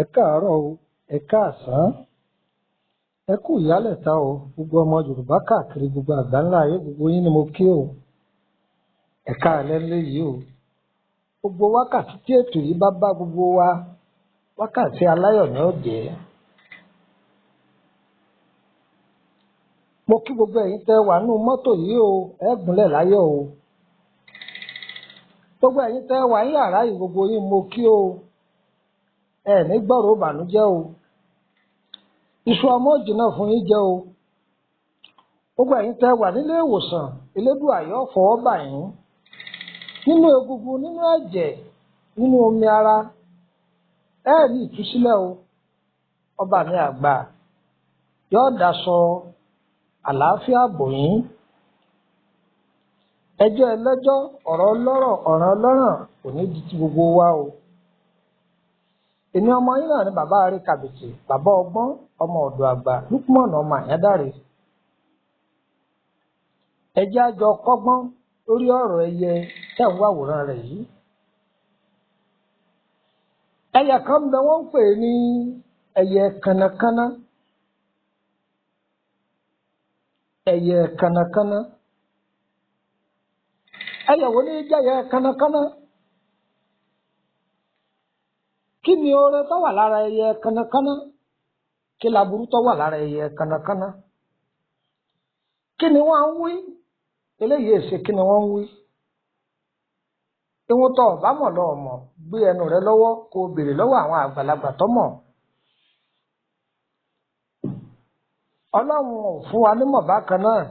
Ẹ káàárọ̀ o, ẹ káàsán, ẹ kú ìyálẹ̀ta o, gbogbo ọmọ Yorùbá káàkiri gbogbo àgbáńlá ayé gbogbo yín ni mo kí o. Ẹ káalẹ́ léyìí o. Gbogbo wákàtí tí ètò yìí bá bá gbogbo wa, wákàtí aláyọ̀ ni ó jẹ́. Mo kí gbogbo ẹ̀yin tẹ́ wà nínú mọ́tò yìí o, ẹ gúnlẹ̀ láyọ̀ o. Gbogbo ẹ̀yin tẹ́ wà ní yàrá yìí gbogbo yín mo kí o. Ẹ ní gbọ́rọ̀ ìbànújẹ́ o. Iṣu ọmọ òjìnà fún yín jẹ́ o. Gbogbo ẹ̀yin tẹ́ wà nílé ìwòsàn, Elédùà yóò fọwọ́ bà yín. Nínú egungun, nínú ẹ̀jẹ̀, nínú omi ara, ẹ rí ìtúsílẹ̀ o. Ọba mi àgbà yóò daṣọ àlàáfíà bò yín. Ẹjọ́ ẹlẹ́jọ́, ọ̀rọ̀ ọlọ́rọ̀, ọ̀ràn ọlọ́ràn kò ní di ti gbogbo wa o. Èmi ọmọ yín náà ni bàbá Arí Kàbìtì, bàbá ọgbọ́n, ọmọ ọ̀dọ̀ àgbà, Lúkúmọ̀nù ọmọ Àyádáre. Ẹ jẹ́ a jọ kọ́gbọ́n lórí ọ̀rọ̀ ẹyẹ tẹ́ ń wá àwòrán rẹ̀ yìí. Ẹyẹ kan bẹ wọ́n ń pè ní ẹyẹ kànnàkànnà. Ẹyẹ kànnàkànnà. Ẹyẹ wo ni jẹ́ ẹyẹ kànnàkànnà? Kí ni oore tó wà lára ẹyẹ kànnàkànnà? Kí laburú tó wà lára ẹyẹ kànnàkànnà? Kí ni wọ́n ń wí? Eléyìí èsè kí ni wọ́n ń wí? Ìwọ̀n tó ọ̀bá mọ̀ lọ́wọ́ mọ̀, gbé ẹnu rẹ lọ́wọ́ kó o béèrè lọ́wọ́ àwọn àgbàlagbà tó mọ̀. Ọlọ́run ò fún wa nímọ̀ bákan náà.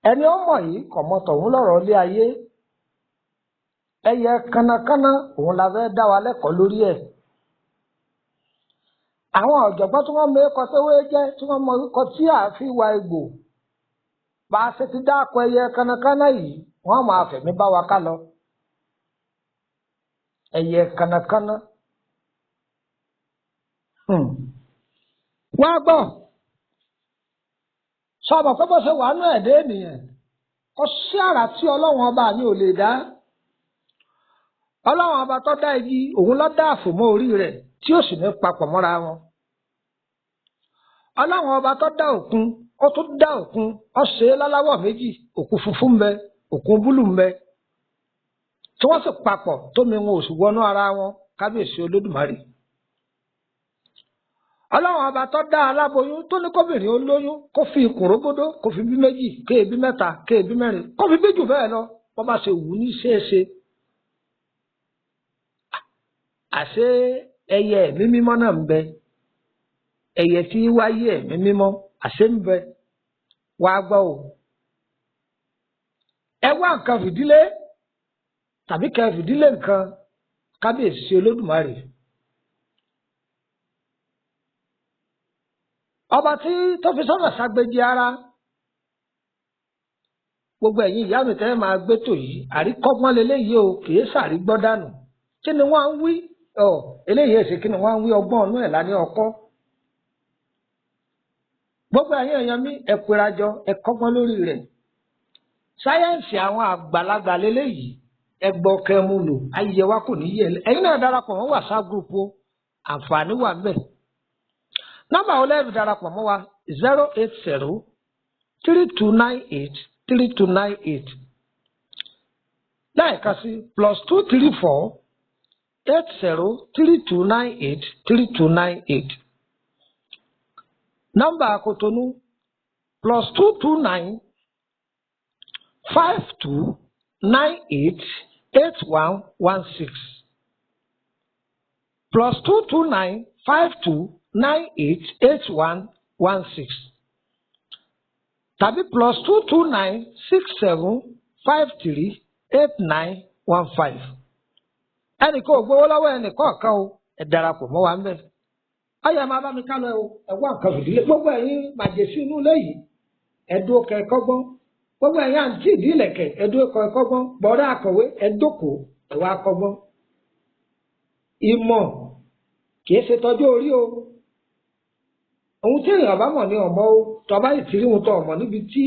Ẹni ó mọ̀ yìí kò mọ̀ tọ̀hún lọ́rọ̀ ilé ayé. Ẹyẹ kànnàkànnà òun la fẹ́ dá wa lẹ́kọ̀ọ́ lórí ẹ̀. Àwọn ọ̀jọ̀gbọ́n tí wọ́n mọ ẹ̀kọ́ sẹ́wé jẹ́, tí wọ́n mọ orúkọ tí a fi wa egbò. Bá a ṣe ti dáko ẹyẹ kànnàkànnà yìí, wọ́n máa fẹ̀mí bá wa ká lọ. Ẹyẹ kànnàkànnà. Wá gbọ́, sọ̀bọ̀ pé bó ṣe wà nú ẹ̀dẹ́ ènìyàn, kò sí àrà tí Ọlọ́run ọba mi ò lè dá. Ọlọ́run ọba tó dá igi, òun ló dá àfòmọ́ orí rẹ̀ tí ó sì ní papọ̀ mọ́ra wọn. Ọlọ́run ọba tó dá òkun, ó tún dá òkun, ó ṣe é láláwọ̀ méjì, òkun funfun ń bẹ, òkun búlù ń bẹ, tí wọ́n sì papọ̀ tómi wọn ò sì wọnú ara wọn, kábíyèsí Olódùmarè. Ọlọ́run ọba tó dá aláboyún tó ní kóbìnrin ó lóyún, kó fi ikùn rógódó, kó fi bí méjì, kéèbí mẹ́ta, kéèbí mẹ́rin, kó fi bí jù bẹ́ẹ̀ lọ, bó bá ṣe wù ú ní ṣeéṣe. Àṣé ẹyẹ ẹ̀mí mímọ́ náà ń bẹ, ẹyẹ tí wáyé ẹ̀mí mímọ́ àṣé ń bẹ. Wá gbọ́ o. Ẹ wá nǹkan fìdílé tàbí kẹ́ fìdílé nǹkan, kábíyèsí Olódùmarè. Ọba tí tó fi sọ́nà ságbèjì ara. Gbogbo ẹ̀yin ìyá mi tẹ́ máa gbé tò yìí, àríkọ́gbọ́n leléyìí o, kìí sàrígbọ́ dànù. kí ni wọ́n ń wí eléyìí èsì kí ni wọ́n ń wí ọgbọ́n ọ̀nù ẹ̀ lání ọkọ́ gbogbo ẹ̀yin èèyàn mi ẹ pèrajọ ẹ kọ́gbọ́n lórí rẹ̀ sáyẹ́ǹsì àwọn àgbàlagbà lélẹ́yìí ẹ gbọ́ kẹ́mu lò ayé wa kò ní yẹ ẹ̀yin náà darapọ̀ mọ́ WhatsApp group o àǹfààní wà ńbẹ̀ nọ́mbà wo lẹ́ẹ̀bì darapọ̀ mọ́ wa 08032983298 lẹ́ẹ̀ka sí +234 8032983298 nọ́mbà Kòtónú +229 5298 8116 +229 5298 8116 tàbí +229 67 53 8915 ẹnìkan ò gbowó lọ́wọ́ ẹnìkan kan o ẹ darapọ̀ mọ́ wa ń bẹ̀. ọyọ máa bá mi ká lọ ẹwọ́ nǹkan fìdílé gbogbo ẹ̀yin màjèsí inú ilé yìí ẹ̀dùn ọkọ̀ ẹ̀kọ́ gbọ́n gbogbo ẹ̀yin àǹtí ìdílẹ̀kẹ̀ ẹ̀dùn ọkọ̀ ẹ̀kọ́ gbọ́n bọ̀dá akọ̀wé ẹ̀dọ́kọ̀ ẹ̀wọ́ akọ́gbọ́n. ìmọ̀ kìí ṣe tọ́jú orí o ohun tí èèyàn bá mọ̀ ní ọmọ o tọba ìtìrí ohun tó ọmọ níbi tí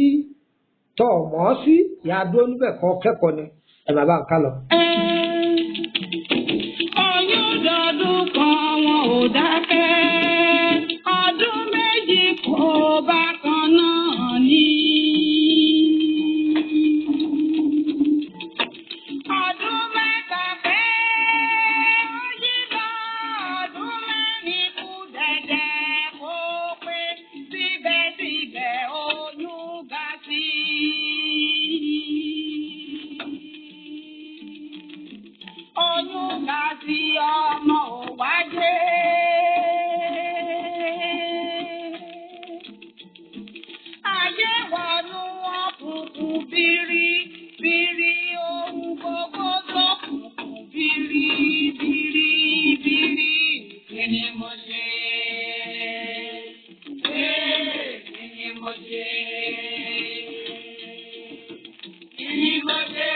tọ ọmọ sí ìyá adó níbẹ̀ kan kẹ́kọ̀ọ́ ni ẹ̀ bàbá ń ká lọ. Oyún dọdún kan wọn ò dákẹ́, ọdún méjì kò bá kan náà ní. Ọdún mẹ́ta pé ó yí lọ, ọdún mẹ́rin kù dẹ̀dẹ̀ kó pé síbẹ̀síbẹ̀ oyún ga sí oyún ga sí ọmọ ò wáyé. Ayé wọnú òkùnkùn bírí bírí ohun gbogbo tó kùnkùn bírí bírí bírí. Kí ni mo ṣe? Kí ni mo ṣe? Kí ni mo ṣe?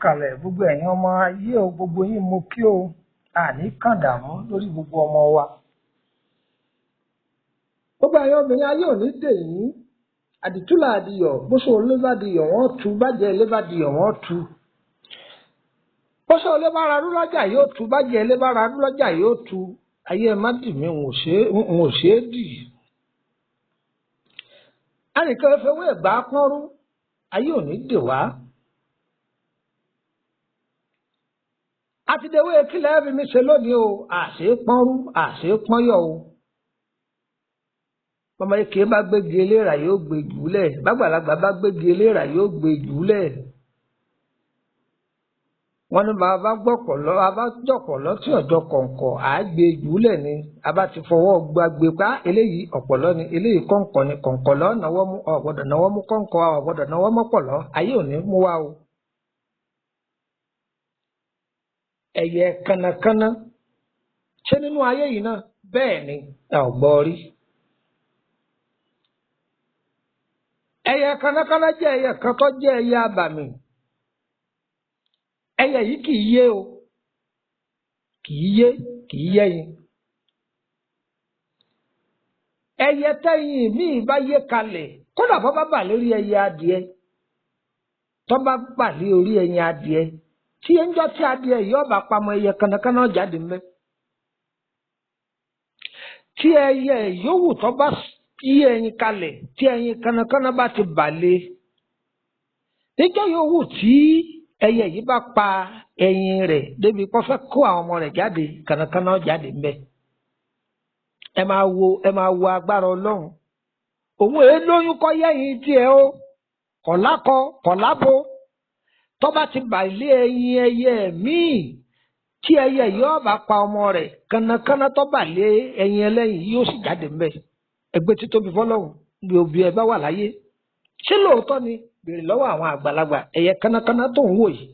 Kalẹ̀ gbogbo ẹ̀yin ọmọ ayé o gbogbo yín mo kí o àní kàn dààmú lórí gbogbo ọmọ wa gbogbo ẹ̀yin obìnrin ayé ò ní dè yín àdìtúlà àdìyọ̀ bóṣọ olébàdìyọ̀ wọ́n tu bàjẹ́ elébàdìyọ̀ wọ́n tu bóṣọ olébàrà rúlọ́jà yóò tu bàjẹ́ elébàrà rúlọ́jà yóò tu ayé ẹ má dì mí n ò ṣe é dì ẹnìkan fẹwé ẹgbàá pọ́nrú ayé ò ní dè wá. àtidéwé kílẹ̀ ẹ̀rí mi ṣe lónìí o àṣẹ pọ́nrú àṣẹ pọ́nyọ̀ o ọmọ eke bá gbégi eléra yóò gbé jùlẹ̀ bàgbàlagbà bá gbégi eléra yóò gbé jùlẹ̀ wọ́n ní bàbá gbọ́pọ̀lọ́ bàbá jọ̀pọ̀lọ́ tí ọ̀jọ̀ kọ̀ǹkọ̀ à á gbé jùlẹ̀ ni a bá ti fọwọ́ gbàgbé pa eléyìí ọ̀pọ̀lọ́ ni eléyìí kọ̀ǹkọ̀ ni kọ̀ǹkọ̀ lọ́ náwó mú ọ̀gbọ́dọ̀ náwó mú kọ̀ǹkọ̀ ọ̀gbọ́dọ̀ náwó mọ́pọ̀lọ́ ayé ò ní mú wa o. ẹyẹ kánnakánná ṣé nínú ayé yìí náà bẹ́ẹ̀ ni ẹ ò gbọ́ rí. ẹyẹ kánnakánná jẹ́ ẹyẹ kan tó jẹ́ ẹyẹ abàmì ẹyẹ yìí kì í yé o kì í yẹ́yin. ẹyẹ tẹ́yìn míì bá yé kalẹ̀ kódà bọ́ bá bà lórí ẹyẹ adìẹ tó bá bà lé orí ẹyin adìẹ tí ẹnjọ́ tí adìẹ yìí ọba pamọ́ ẹyẹ kànnàkànnà jáde mẹ́ tí ẹyẹ yòówù tó bá yí ẹyin kalẹ̀ tí ẹyin kànnàkànnà bá ti bà lé níjọ́ yòówù tí ẹyẹ yìí bá pa ẹyin rẹ̀ débi kó fẹ́ kó àwọn ọmọ rẹ̀ jáde kànnàkànnà jáde mẹ́ ẹ máa wo agbára Ọlọ́run òun èé lóyún kọ́ yẹ́yìn tiẹ̀ o kọ̀lákọ kọ̀lábo tó bá ti bà lé ẹyin ẹyẹ míì tí ẹyẹ yìí ọba pa ọmọ rẹ̀ kànnàkànnà tó bà lé ẹyin ẹlẹ́yin yóò sì jáde mẹ́ ẹgbẹ́ títóbi fọlọ́run bí òbí ẹ bá wà láyé ṣé lóòótọ́ ni béèrè lọ́wọ́ àwọn àgbàlagbà ẹyẹ kànnàkànnà tó ń wò yìí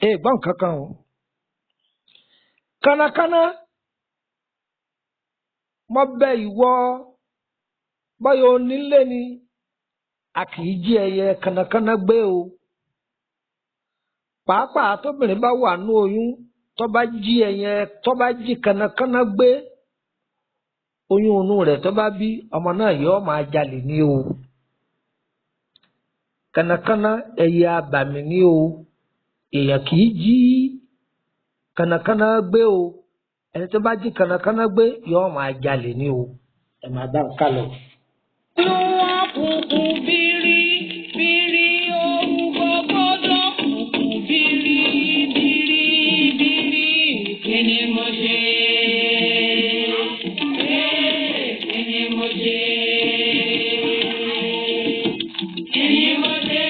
ẹ gbọ́ nǹkan kan o kànnàkànnà mo bẹ̀ ìwọ bọ́yọ̀ onílé ni a kì í jí ẹyẹ kànnàkànnà gbé o pàápàá tóbìnrin bá wà ní oyún tó bá jí kànnàkànnà gbé oyún inú rẹ̀ tó bá bí ọmọ náà yóò máa jalè ní o kànnàkànnà ẹyẹ abàmì ní o èèyàn kì í jí kànnàkànnà gbé o ẹni tó bá jí kànnàkànnà gbé yóò máa jalè ní o ẹ máa bá ń kálọ. Òkùnkùn bírí bírí ohun gbogbo lókùnkùn bírí bírí bírí kí ni mo ṣe? Kí ni mo ṣe? Kí ni mo ṣe?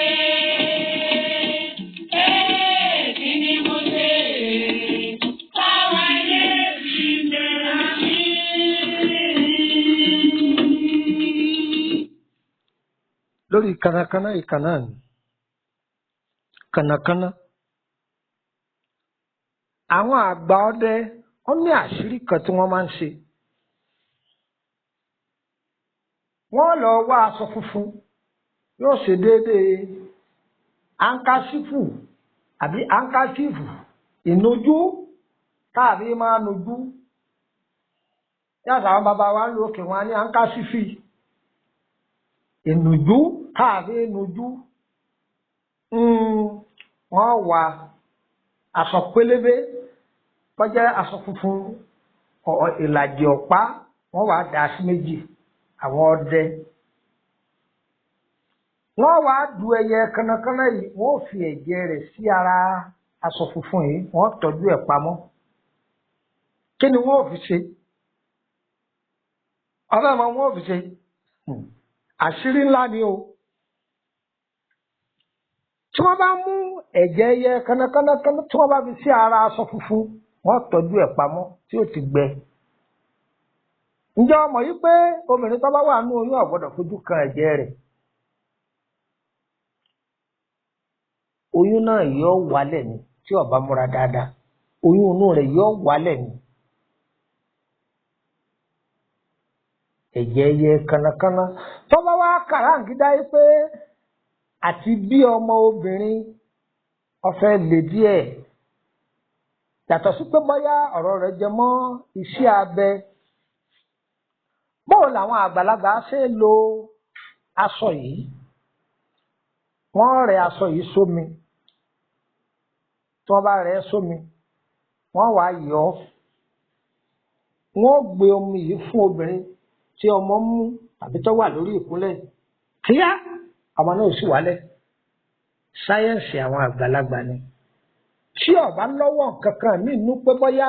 Kí ni mo ṣe? Táwa yé fi bẹ̀rẹ̀ mí. Lórí kànnàkànnà ìkànnà ni kànnàkànnà àwọn àgbà ọdẹ wọn ní àṣírí kan tí wọn máa ń ṣe wọn lọ wá aṣọ funfun yóò ṣe déédéé ankasifu àbí ankasifu ìnujú tàbí máa nujú yàtọ̀ àwọn bàbá wa ń lo òkè wọn ní ankasifi ìnùjú tàbí ìnùjú wọ́n wá aṣọ pélébé kọjá aṣọ funfun ìlàjì ọ̀pá wọ́n wá dà sí méjì àwọn ọdẹ wọ́n wá du ẹyẹ kànnàkànnà yìí wọ́n fi ẹ̀jẹ̀ rẹ̀ sí ara aṣọ funfun yìí wọ́n tọ́jú ẹ̀ pamọ́ kí ni wọ́n fi ṣe ọ̀rẹ́ ọmọ wọ́n fi ṣe àṣírí ńlá ni o tí wọ́n bá mú ẹ̀jẹ̀ ẹyẹ kànnàkànnà tí wọ́n bá fi sí ara aṣọ funfun wọ́n tọ́jú ẹ̀ pamọ́ tí ó ti gbẹ ǹjẹ́ ọmọ yìí pé obìnrin tó bá wà ní oyún ò gbọ́dọ̀ fojú kan ẹ̀jẹ̀ rẹ̀ oyún náà yóò wálẹ̀ ni tí ó bá múra dáadáa oyún inú rẹ̀ yóò wálẹ̀ ni ẹ̀jẹ̀ ẹyẹ kànnàkànnà tó bá wá kàràǹgídá yìí pé àti bí ọmọ obìnrin ọ̀fẹ́ lè díẹ̀ yàtọ̀ sí pé bóyá ọ̀rọ̀ rẹ̀ jẹ mọ́ iṣẹ́ abẹ bóò làwọn àgbàlagbà ṣe lo aṣọ yìí wọ́n rẹ aṣọ yìí sómi tí wọ́n bá rẹ sómi wọ́n wá yọ wọ́n gbé omi yìí fún obìnrin tí ọmọ mú tàbí tó wà lórí ìkúnlẹ̀ kíá ọmọ náà sì wálẹ̀ sáyẹ́ǹsì àwọn àgbàlagbà ni tí ọba lọ́wọ́ kankan mí nú pé bóyá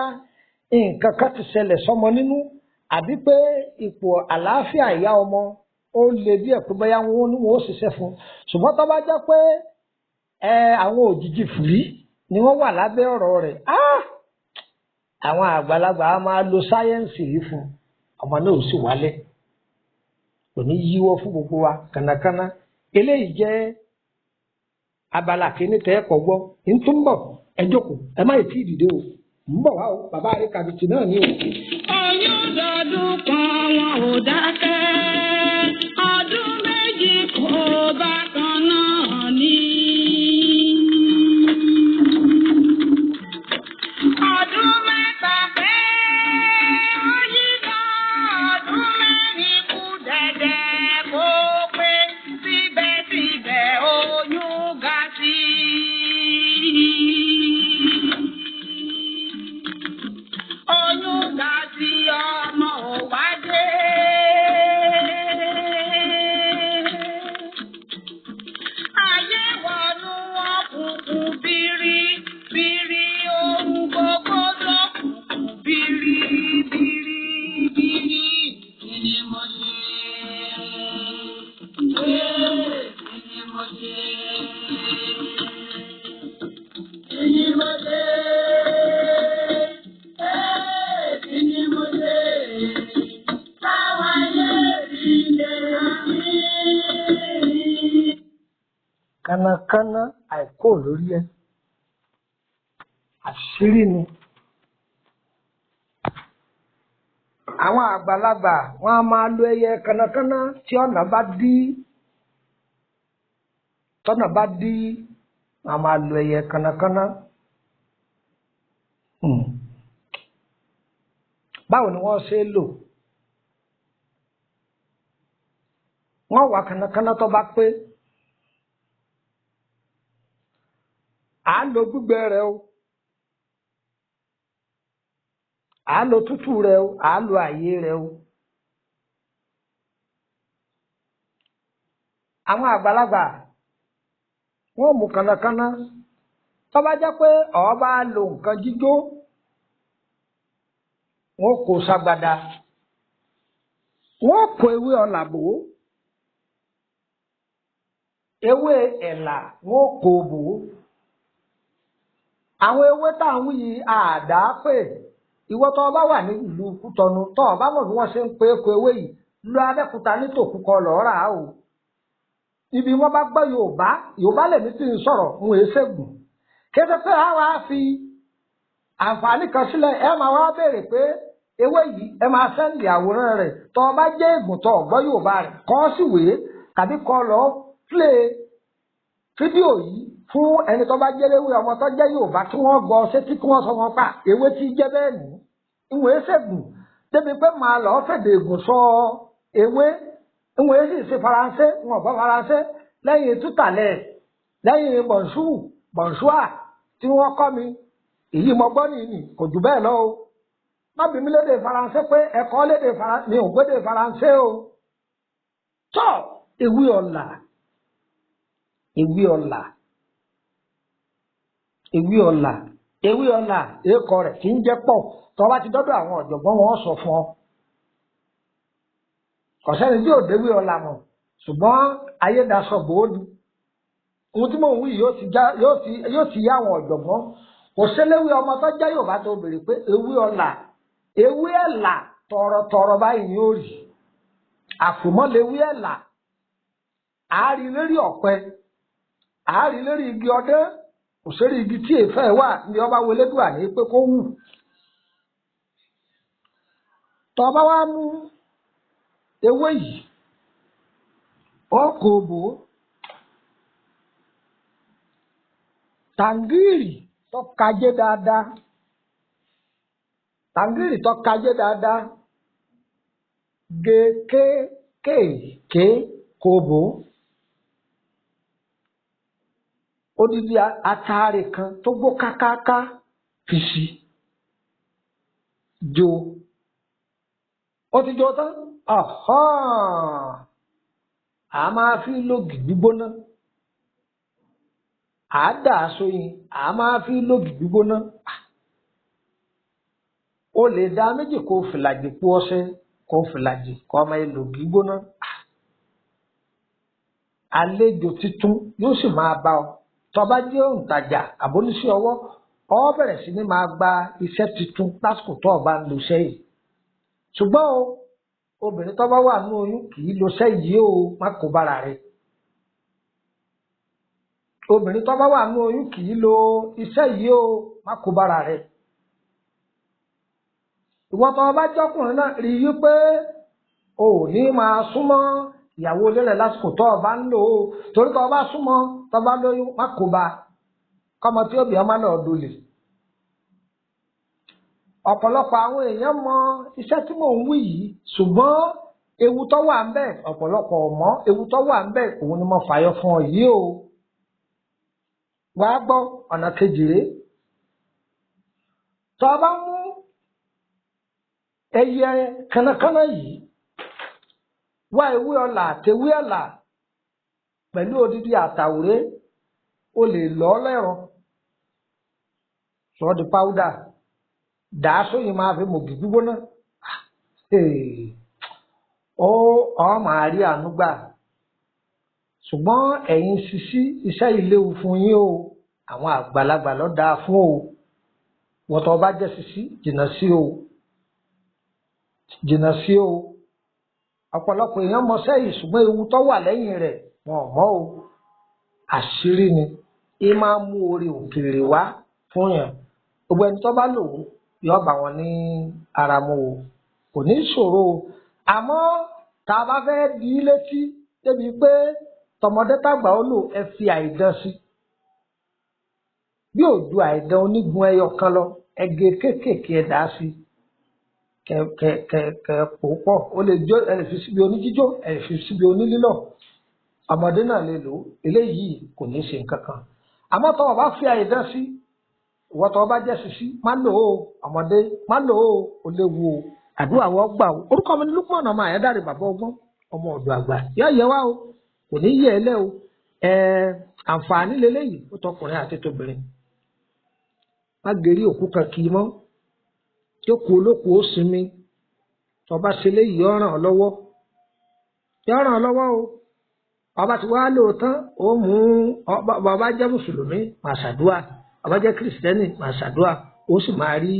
nǹkan kan ti ṣẹlẹ̀ sọmọ nínú àbí pé ipò àlàáfíà ìyá ọmọ ó le díẹ̀ pé bóyá wọn ní wọn ó ṣiṣẹ́ fún ṣùgbọ́n tó bá jẹ́ pé àwọn òjijì fìrí ni wọ́n wà lábẹ́ ọ̀rọ̀ rẹ̀ àwọn àgbàlagbà á máa lo sáyẹ́ǹsì yìí fún ọmọ náà ó sì wálẹ̀ kò ní yíwọ́ fún gbogbo wa kànnàkànnà eléyìí jẹ́ abala kìíní tẹ́ ẹ̀kọ́ gbọ́ ń tún bọ̀ ẹ jókòó ẹ má tí ì dìde o ń bọ̀ wá o bàbá rẹ̀ kàbìtì náà ní o. Oyún dọdún kan wọn ò dákẹ́, ọdún méjì kò bá kan náà ní. Ọdún mẹ́ta pé ó yí lọ, ọdún mẹ́rin kù dẹ̀dẹ̀ kó Kanna àìkó lórí ẹ àṣírí ni. Àwọn àgbàlagbà wọn a máa lo ẹyẹ kanakana tí ọ̀nà bá dí wọn a máa lo ẹyẹ kanakana. Báwo ni wọ́n ṣe lò? Wọ́n wá kanakana tó bá pé à á lo gbígbẹ rẹ̀ o, à á lo tútù rẹ̀ o, à á lo àyè rẹ̀ o. Àwọn àgbàlagbà wọ́n mú kanakana tó bá jẹ́ pé ó bá lo nǹkan jíjó wọ́n kó ságbádá, wọ́n kó ewé ọ̀là bò ó, ewé ẹ̀là wọ́n kó bò ó. Àwọn ewé tá à ń wí yìí àdá pé ìwọ tó bá wà ní ìlú Kútọ̀nù tó bá mọ̀ bí wọ́n ṣe ń pé ko ewé yìí lọ Abẹ́òkúta ní tòkúkọ lọ́ọ́ rà á o. Ibi wọ́n bá gbọ́ Yorùbá lèmi tí ń sọ̀rọ̀ ń wèé ṣègùn. Kété pé a wá fi àǹfààní kan sílẹ̀ ẹ máa wá béèrè pé ewé yìí ẹ máa sẹ́ndì àwòrán rẹ̀ tó bá jẹ́ ègùn tó gbọ́ Yorùbá rẹ̀ kọ́ síwèé tàbí kọ́ lọ play fídíò yìí fún ẹni tó bá jẹ́ ewé ọmọ tó jẹ́ Yorùbá kí wọ́n gbọ́ sétí kí wọ́n sọ wọn pa ewé tí jẹ́ bẹ́ẹ̀ ní ìwé ṣègùn débi pé màá lọ fèdè ègùn sọ ewé ìwé sì ṣe Faransé wọn gbọ́ Faransé lẹ́yìn tútàlẹ̀ lẹ́yìn bọ̀nsúà tí wọ́n kọ́ mi èyí mo gbọ́ nìyí kò jù bẹ́ẹ̀ lọ o. Má bí mi lédè Faransé pé ẹ̀kọ́ lédè Faransé mi ò gbédè Faransé o. Tọ́ ewé ọ̀là èèkọ rẹ̀ kì í jẹ́ pọ̀ tó bá ti dọ́dọ̀ àwọn ọ̀jọ̀gbọ́n wọn sọ fún ọ. Kọ̀sẹ́ni tí ò déwé ọ̀là mọ̀ ṣùgbọ́n ayédasọ bòódù. Ohun tí mò ń wí yóò ti yá àwọn ọ̀jọ̀gbọ́n. Kò séléwé ọmọ tó jẹ́ Yorùbá tó béèrè pé ewé ọ̀là ewé ẹ̀là tọ̀rọ̀tọ̀rọ̀ báyìí ni ó rí. Àfòmọ́lewé ẹ̀là àárí lérí ọ̀pẹ àárí lérí igi ọdẹ kò sérí igi tí èèfẹ́ wà ní ọba wọlédùà ní pé kó wù. Tọ́ba wá mú ewé yìí ọkọ̀ òbò tàǹgìrì tó kájé dáadáa gé kéékèèké kòbó odidi atare kan tó gbó kákáká fi sí jó ó ti jó tán a máa fi lògì gbígbóná a dà sóyin a máa fi lògì gbígbóná o lè dá méjì kó fìlàjì pọ̀ ọṣẹ kó fìlàjì kó ọmọ lògì gbóná àlejò titun yóò sì máa bá ọ tó bá jẹ́ òǹtajà àbóníṣẹ́ ọwọ́ ọ bẹ̀rẹ̀ sí ní máa gba iṣẹ́ titun lásìkò tó o bá ń lo iṣẹ́ yìí ṣùgbọ́n o obìnrin tó bá wà ní oyún kì í lo iṣẹ́ yìí o má kó bára rẹ̀ obìnrin tó bá wà ní oyún kì í lo iṣẹ́ yìí o má kó bára rẹ̀ ìwọ tó bá jọkùnrin náà rí i pé o ò ní máa súnmọ́ ìyàwó ilé rẹ̀ lásìkò tó o bá ń lò ó torí tó o bá súnmọ́ tó o bá lóyún má kó bá kọ́mọ tí òbí ọmọ náà dolè. Ọ̀pọ̀lọpọ̀ àwọn èèyàn mọ iṣẹ́ tí mò ń wí yìí ṣùgbọ́n ewu tó wà ń bẹ ọ̀pọ̀lọpọ̀ ọ̀mọ́ ewu tó wà ń bẹ òun ni mo fàyọ fún ọ yìí o. Wàá gbọ́ ọ̀nà kejì rèé. Tó o bá mú ẹyẹ kánnakánná yìí wá ewé ọ̀là àtẹwé ọ̀là pẹ̀lú odidi àtàwúré o lè lọ́ lẹ́rọ sọ di páúdà dàá sóyìn máa fi mògì gbígbóná ọ máa rí àánú gbà ṣùgbọ́n ẹ̀yin sisi iṣẹ́ ìléwu fún yín o àwọn àgbàlagbà ló dáa fún o wọ́n tó bá jẹ́ sisi jìnnà sí o ọ̀pọ̀lọpọ̀ èèyàn mọṣẹ́ yìí ṣùgbọ́n ewu tó wà lẹ́yìn rẹ̀ wọn ò mọ̀ o àṣírí ni ẹ máa mú orí òkèèrè wá fún yàn gbogbo ẹni tó bá lò ó yóò bá wọn ní ara mu o kò ní ṣòro o àmọ́ tá a bá fẹ́ di í létí débi pé tọmọdé tàgbà ó lò ẹ fi àìdán sí bí òdu àìdán onígun ẹyọ kan lọ ẹgẹ kéékèèké ẹ dá sí kẹ pò pọ̀ ó lè jó ẹ lè fi síbi oníjíjó ẹ lè fi síbi onílílọ ọmọdé náà lè lò eléyìí kò ní ṣe nǹkan kan àmọ́ tọwọ́ bá fi àìdán sí ìwọ tọwọ́ bá jẹ́ sisi má lò ó ọmọdé má lò ó léwu o àdúrà wọ́n gbà o orúkọ mi ní Lukman ọmọ Àyádáre bàbá ọgbọ́n ọmọ ọ̀dọ̀ àgbà yóò yẹ wá o kò ní yẹ ẹ lẹ́ o àǹfààní lélẹ́yìí ó tọkùnrin àti tóbìnrin má gèrí òkú kan kì í mọ́ tí ó kú olókùú ó sinmi tọba ṣe léyìí ọ̀ràn lọ́wọ́ o ọba tí wàá lò tán ó mú ọba jẹ́ mùsùlùmí máa ṣàdúà ọba jẹ́ kìrìsìtẹ́nì máa ṣàdúà ó sì máa rí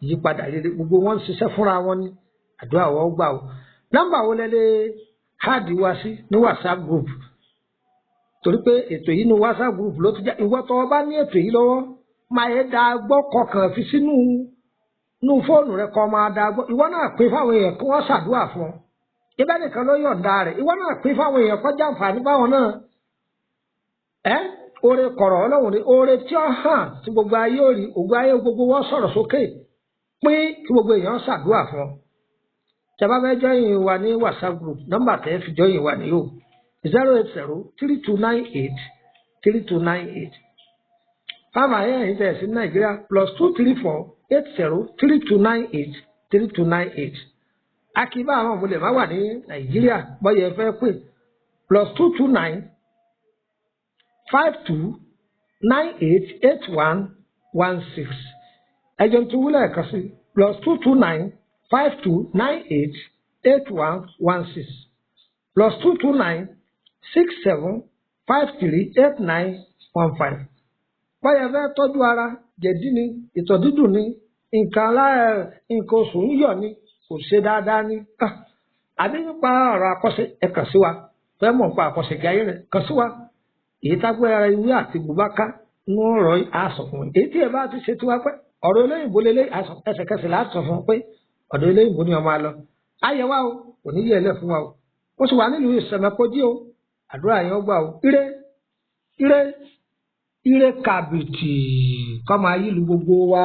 ìyípadà rere gbogbo wọn ń ṣiṣẹ́ fúnra wọn ní àdúrà wọ́n gbà o nọ́mbà wo lẹ́lẹ́ háàdì wá sí ní WhatsApp group torí pé ètò yìí ní WhatsApp group ló ti já ìwọ tó o bá ní ètò yìí lọ́wọ́ máa yẹ dáa gbọ́ kọkàn fi sínú fóònù rẹ kọ́ máa dáa gbọ́ ìwọ náà pín fáwọn èèyàn kí wọ́n ṣàdúrà fún ọ ibẹ̀ nìkan ló yọ̀ǹda rẹ̀ ìwọ náà pín fáwọn èèyàn kọjá àǹfààní báwọn náà oore kọ̀rọ̀ ọlọ́run ní oore tí ó hàn tí gbogbo ayé ò rí ògùn ayé gbogbo wọn sọ̀rọ̀ sókè pín kí gbogbo èèyàn ṣàdúrà fún ọ tẹ́bá fẹ́ jọyìn wa ní WhatsApp group nọ́mbà tẹ́ fi jọyìn wa ní o 08032983298 fáwọn ayéyìn tẹ̀ sí Nàìjíríà +2348032983298 akíbá àwọn ọmọlẹ̀ má wà ní Nàìjíríà bọ́yẹ fẹ́ pè +22952988116 ẹjọ́ tó wúlẹ̀ ẹ̀kan sí +22952988116 +22967538915 bọ́yẹ fẹ́ tọ́jú ara jẹ̀dí ni ìtọ̀ dídùn ni nǹkan oṣù ń yọ̀ ni kò ṣe dáadáa ní àbí nípa ọ̀rọ̀ àkọsẹ̀ ẹ kàn sí wa fẹ́ mọ̀ nípa àkọsẹ̀ kí ayé rẹ̀ kàn sí wa èyí tágbé ara ìwé àti bùbáká ń rọ̀ àṣọ fún èyí tí ẹ bá ti ṣe tiwa pẹ́ ọ̀rọ̀ olóyìnbó lélẹ́ ẹsẹ̀kẹsẹ̀ láti sọ fún pé ọ̀dọ̀ olóyìnbó ni ọmọ àlọ́ ayẹ wa o kò ní yẹ ẹlẹ́ fún wa o ó sì wà nílùú ìsẹ̀mẹ́kọ́jí o àdúrà yẹn ó gbà o ire kàbìtì kọ́ máa yí lu gbogbo wa.